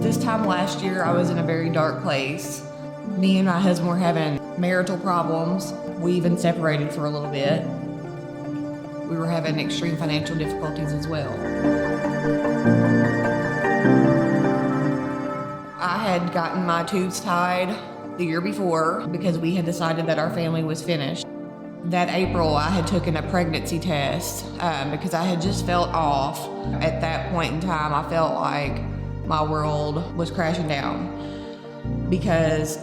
This time last year, I was in a very dark place. Me and my husband were having marital problems. We even separated for a little bit. We were having extreme financial difficulties as well. I had gotten my tubes tied the year before because we had decided that our family was finished. That April, I had taken a pregnancy test because I had just felt off. At that point in time, I felt like my world was crashing down because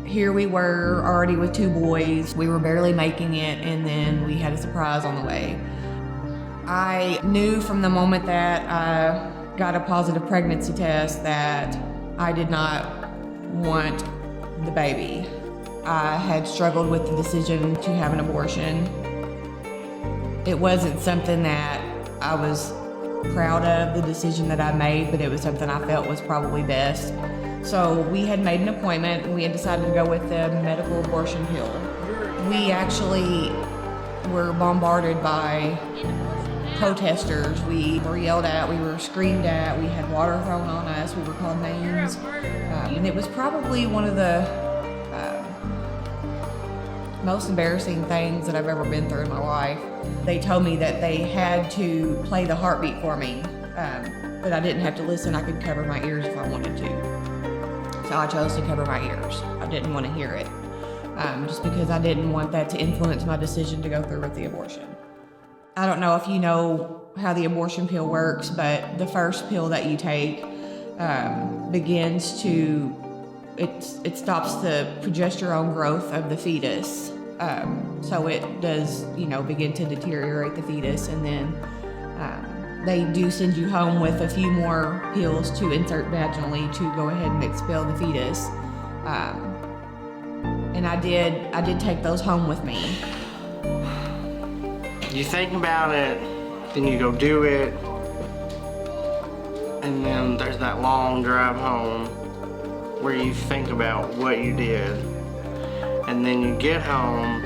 here we were already with 2 boys. We were barely making it, and then we had a surprise on the way. I knew from the moment that I got a positive pregnancy test that I did not want the baby. I had struggled with the decision to have an abortion. It wasn't something that I was proud of, the decision that I made, but it was something I felt was probably best. So we had made an appointment and we had decided to go with the medical abortion pill. We actually were bombarded by protesters. We were yelled at, we were screamed at, we had water thrown on us, we were called names. And it was probably one of the most embarrassing things that I've ever been through in my life. They told me that they had to play the heartbeat for me, but I didn't have to listen. I could cover my ears if I wanted to. So I chose to cover my ears. I didn't want to hear it, just because I didn't want that to influence my decision to go through with the abortion. I don't know if you know how the abortion pill works, but the first pill that you take begins to, it stops the progesterone growth of the fetus. So it does, begin to deteriorate the fetus, and then they do send you home with a few more pills to insert vaginally to go ahead and expel the fetus. And I did take those home with me. You think about it, then you go do it, and then there's that long drive home where you think about what you did, and then you get home,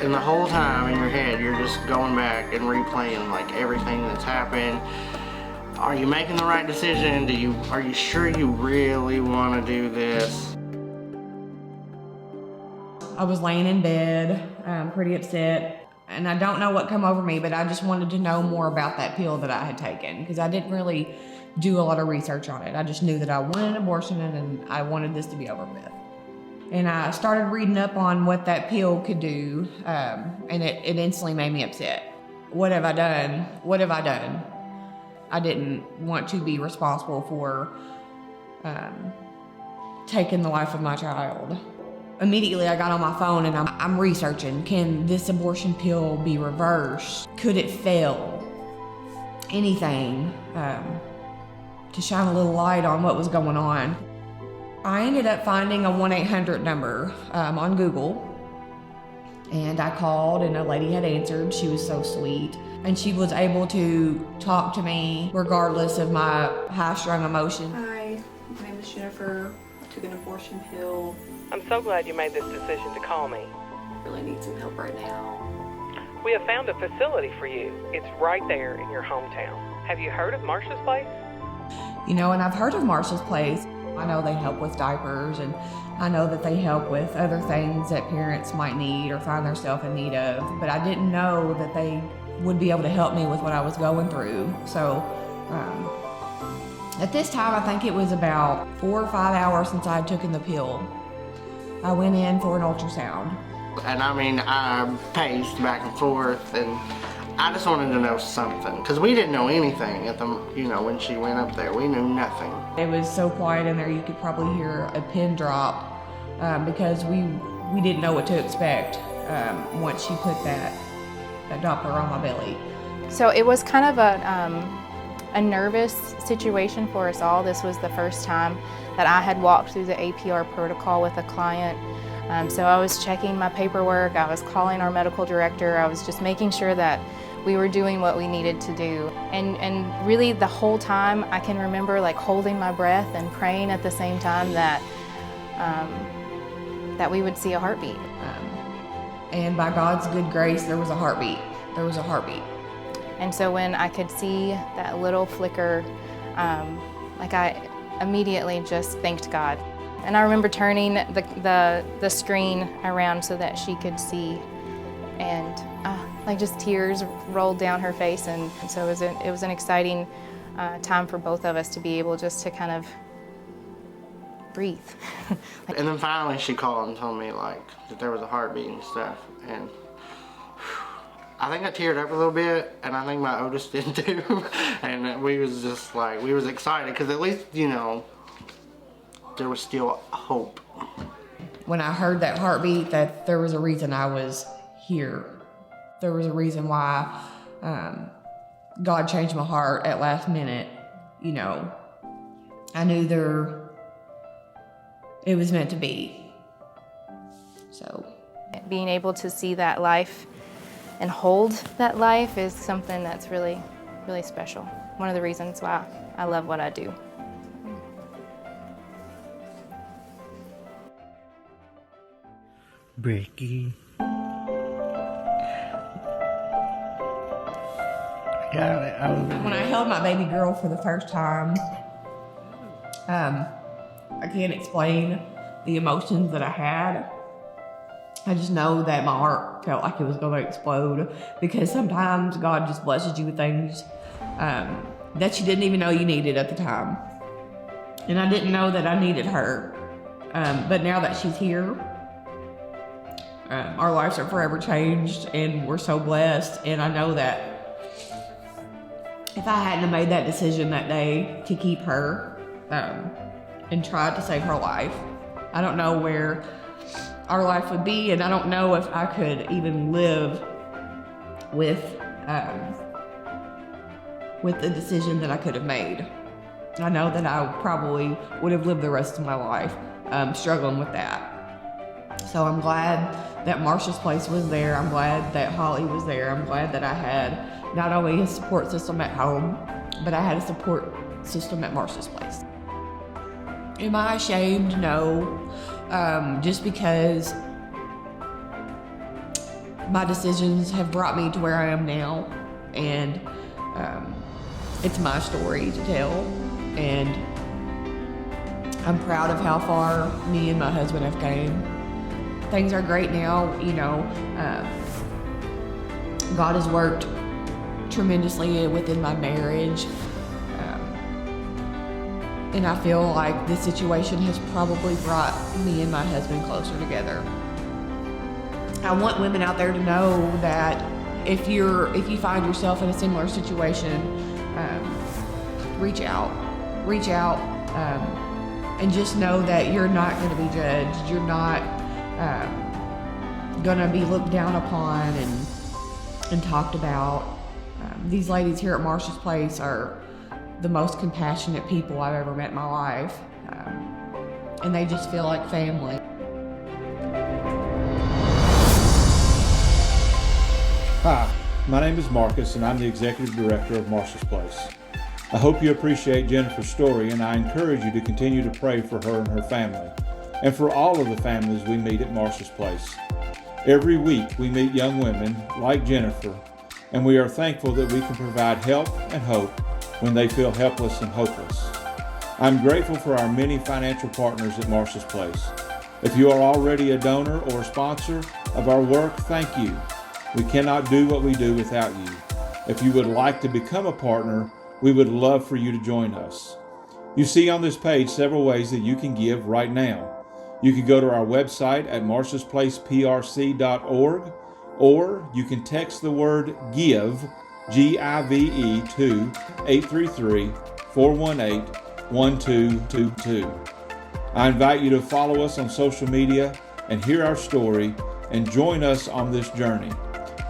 and the whole time in your head you're just going back and replaying like everything that's happened. Are you making the right decision? Are you sure you really want to do this? I was laying in bed, pretty upset, and I don't know what come over me, but I just wanted to know more about that pill that I had taken because I didn't really do a lot of research on it. I just knew that I wanted an abortion and I wanted this to be over with. And I started reading up on what that pill could do, and it instantly made me upset. What have I done? What have I done? I didn't want to be responsible for taking the life of my child. Immediately I got on my phone and I'm researching, can this abortion pill be reversed? Could it fail? Anything to shine a little light on what was going on. I ended up finding a 1-800 number on Google, and I called and a lady had answered. She was so sweet, and she was able to talk to me regardless of my high-strung emotion. Hi, my name is Jennifer. I took an abortion pill. I'm so glad you made this decision to call me. I really need some help right now. We have found a facility for you. It's right there in your hometown. Have you heard of Marsha's Place? And I've heard of Marsha's Place. I know they help with diapers, and I know that they help with other things that parents might need or find themselves in need of, but I didn't know that they would be able to help me with what I was going through. So at this time, I think it was about 4 or 5 hours since I had taken the pill. I went in for an ultrasound. And I paced back and forth, and I just wanted to know something, because we didn't know anything at the, when she went up there. We knew nothing. It was so quiet in there, you could probably hear a pin drop because we didn't know what to expect once she put that Doppler on my belly. So it was kind of a nervous situation for us all. This was the first time that I had walked through the APR protocol with a client. So I was checking my paperwork, I was calling our medical director, I was just making sure that we were doing what we needed to do. And really the whole time I can remember like holding my breath and praying at the same time that we would see a heartbeat. And by God's good grace, there was a heartbeat. There was a heartbeat. And so when I could see that little flicker, like I immediately just thanked God. And I remember turning the screen around so that she could see, and like just tears rolled down her face. And so it was an exciting time for both of us to be able just to kind of breathe. And then finally she called and told me like that there was a heartbeat and stuff, and I think I teared up a little bit, and I think my Otis did too. And we was just like, we was excited because at least, you know, there was still hope. When I heard that heartbeat, that there was a reason I was here. There was a reason why God changed my heart at last minute. You know, I knew it was meant to be. So being able to see that life and hold that life is something that's really, really special. One of the reasons why I love what I do. Becky. When I held my baby girl for the first time, I can't explain the emotions that I had. I just know that my heart felt like it was going to explode, because sometimes God just blesses you with things that you didn't even know you needed at the time. And I didn't know that I needed her. But now that she's here, our lives are forever changed, and we're so blessed. And I know that if I hadn't have made that decision that day to keep her and tried to save her life, I don't know where our life would be, and I don't know if I could even live with the decision that I could have made. I know that I probably would have lived the rest of my life struggling with that. So I'm glad that Marsha's Place was there. I'm glad that Holly was there. I'm glad that I had not only a support system at home, but I had a support system at Marsha's Place. Am I ashamed? No. Just because my decisions have brought me to where I am now, and it's my story to tell, and I'm proud of how far me and my husband have came. Things are great now, you know. God has worked tremendously within my marriage. And I feel like this situation has probably brought me and my husband closer together. I want women out there to know that if you find yourself in a similar situation, reach out, and just know that you're not going to be judged. You're not going to be looked down upon and talked about. These ladies here at Marsha's Place are the most compassionate people I've ever met in my life, and they just feel like family. Hi, my name is Marcus, and I'm the Executive Director of Marsha's Place. I hope you appreciate Jennifer's story, and I encourage you to continue to pray for her and her family, and for all of the families we meet at Marsha's Place. Every week we meet young women like Jennifer, and we are thankful that we can provide help and hope when they feel helpless and hopeless. I'm grateful for our many financial partners at Marsha's Place. If you are already a donor or a sponsor of our work, thank you. We cannot do what we do without you. If you would like to become a partner, we would love for you to join us. You see on this page several ways that you can give right now. You can go to our website at marshasplaceprc.org, or you can text the word GIVE, G-I-V-E, to 833-418-1222. I invite you to follow us on social media and hear our story and join us on this journey.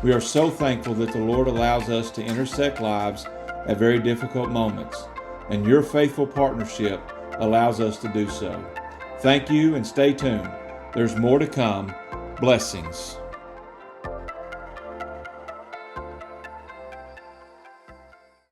We are so thankful that the Lord allows us to intersect lives at very difficult moments, and your faithful partnership allows us to do so. Thank you, and stay tuned. There's more to come. Blessings.